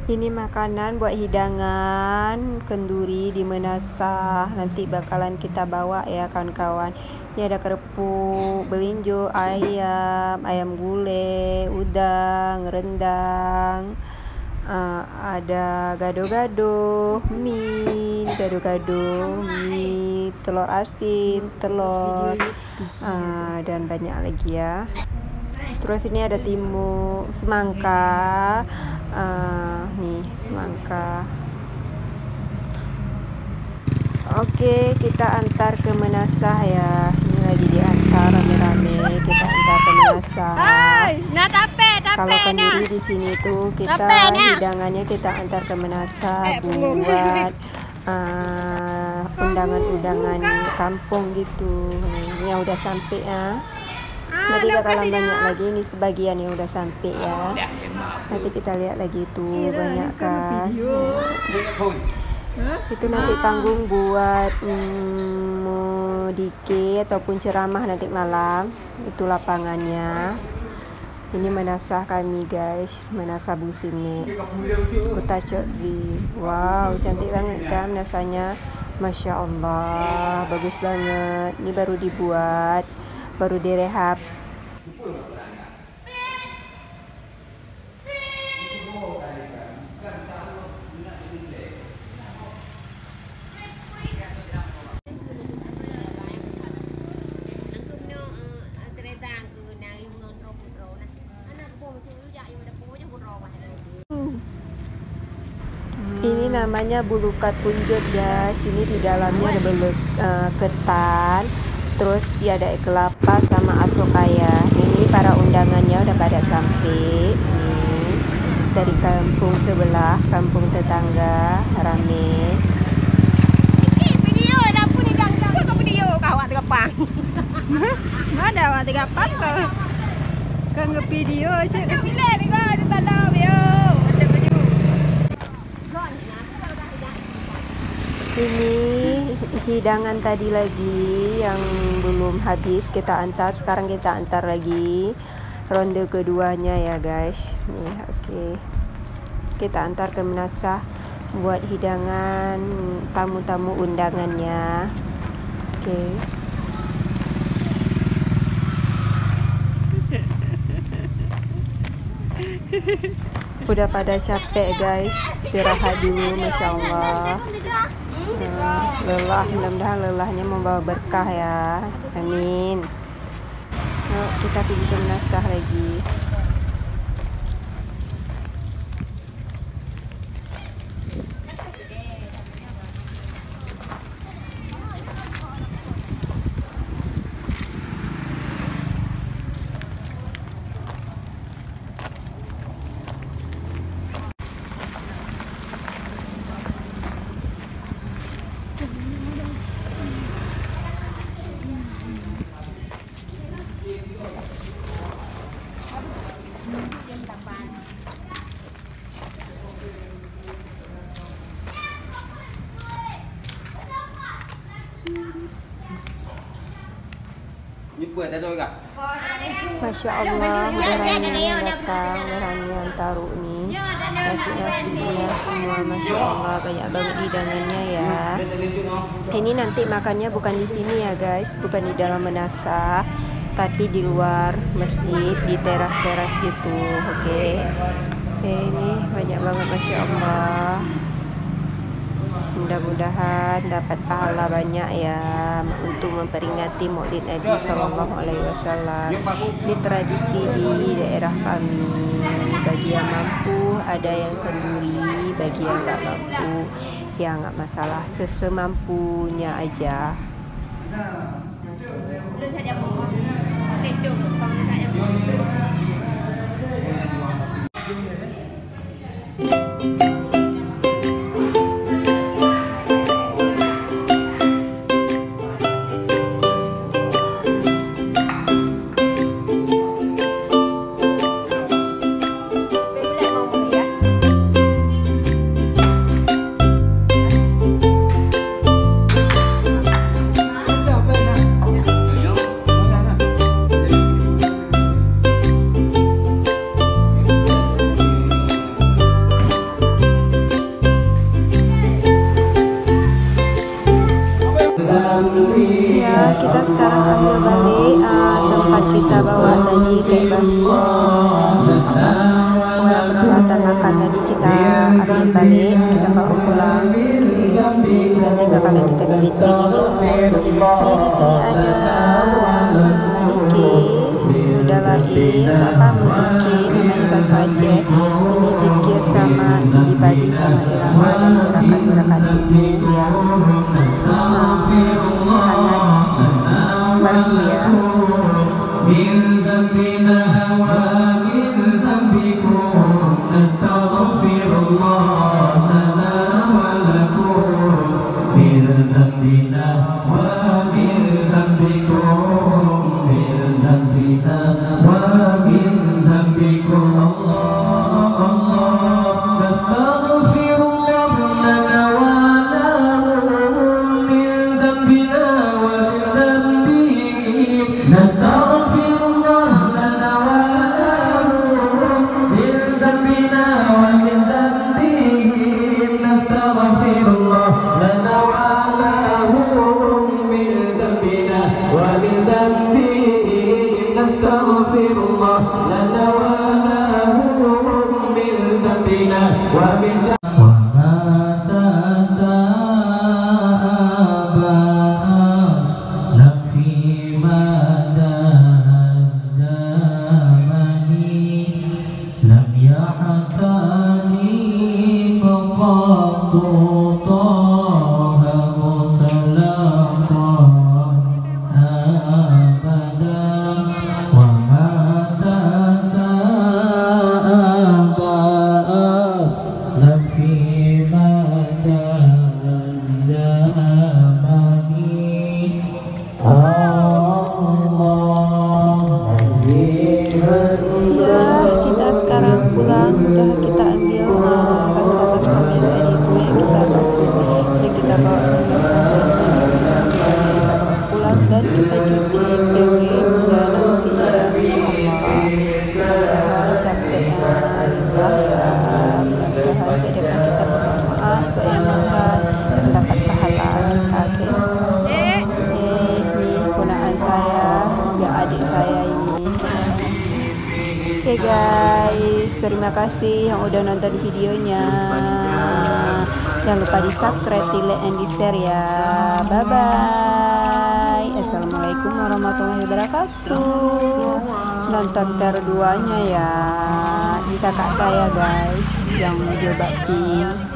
Ini makanan buat hidangan kenduri di Menasah. Nanti bakalan kita bawa ya kawan-kawan. Ini ada kerupuk, belinjo, ayam gulai, udang, rendang. Ada gado-gado, mie, telur asin, telur, dan banyak lagi ya. Terus ini ada semangka, nih semangka. Oke, kita antar ke Menasah ya. Ini lagi diantar rame-rame. Kita antar ke Menasah. Kalau kenduri di sini tuh kita hidangannya kita antar ke Menasah buat undangan-undangan kampung gitu. Ini yang udah sampai ya. Nanti bakalan banyak lagi, ini sebagian yang udah sampai ya. Nanti kita lihat lagi tuh banyak kan. Itu nanti panggung buat mudiki ataupun ceramah nanti malam. Itu lapangannya. Ini Menasah kami guys, Menasah Bung Sime, Kota Cokri. Wow, cantik banget kan Menasahnya. Masya Allah, bagus banget. Ini baru dibuat, baru direhab. Ini namanya bulukat punjut ya. Sini di dalamnya ada ketan, terus dia ada kelapa sama asokaya. Ini para undangannya udah pada sampai. Ini dari kampung sebelah, kampung tetangga rame. Video dapur di ganggang. Kau video kau awak tegapang. Ada awak tegapang kau. Kau nge-video aja. Pilih ni kau di tanah video. Ini hidangan tadi lagi yang belum habis kita antar. Sekarang kita antar lagi ronde keduanya ya guys. Nih, oke. Kita antar ke Menasah buat hidangan tamu-tamu undangannya. Oke. Udah pada capek guys, istirahat dulu. Masya Allah. Lelah, mudah-mudahan lelahnya membawa berkah ya. Amin. Yuk kita pergi ke Menasah lagi. Masya Allah, udah rame yang datang, udah rame yang taruh nih nasi-nasinya semua. Masya Allah, banyak banget hidangannya ya. Ini nanti makannya bukan di sini ya guys, bukan di dalam Menasah, tapi di luar masjid, di teras-teras gitu. Oke. Ini banyak banget, Masya Allah. Mudah-mudahan dapat pahala banyak ya untuk memperingati Maulid Nabi Sallallahu Alaihi Wasallam. Ini tradisi di daerah kami. Bagi yang mampu ada yang kenduri, bagi yang nggak mampu ya nggak masalah, sesemampunya aja. kita sekarang ambil balik tempat kita bawa tadi kayak baskom, peralatan makan tadi kita ambil balik, kita bawa pulang. Nanti bakalan kita beli sendiri. Ini di sini ada Diki, udah lain apa Diki namanya bahasa Aceh. Ini zikir sama Idi Padi sama irama dan gerakan-gerakan tubuh yang sangat baru ya. Dan kita cuci piring ya nanti ya, Masya Allah. Mudah-mudahan capeknya limbah ya, mudah-mudahan sedekah kita bermanfaat buat yang makan, mendapat pahala kita. Ini ponaan saya, ya adik saya ini. Oke guys, terima kasih yang udah nonton videonya. Jangan lupa di subscribe, di like, and di share ya. Bye bye. Assalamualaikum warahmatullahi wabarakatuh. Nonton per 2-nya ya. Ini kakak saya guys yang jilbab pink.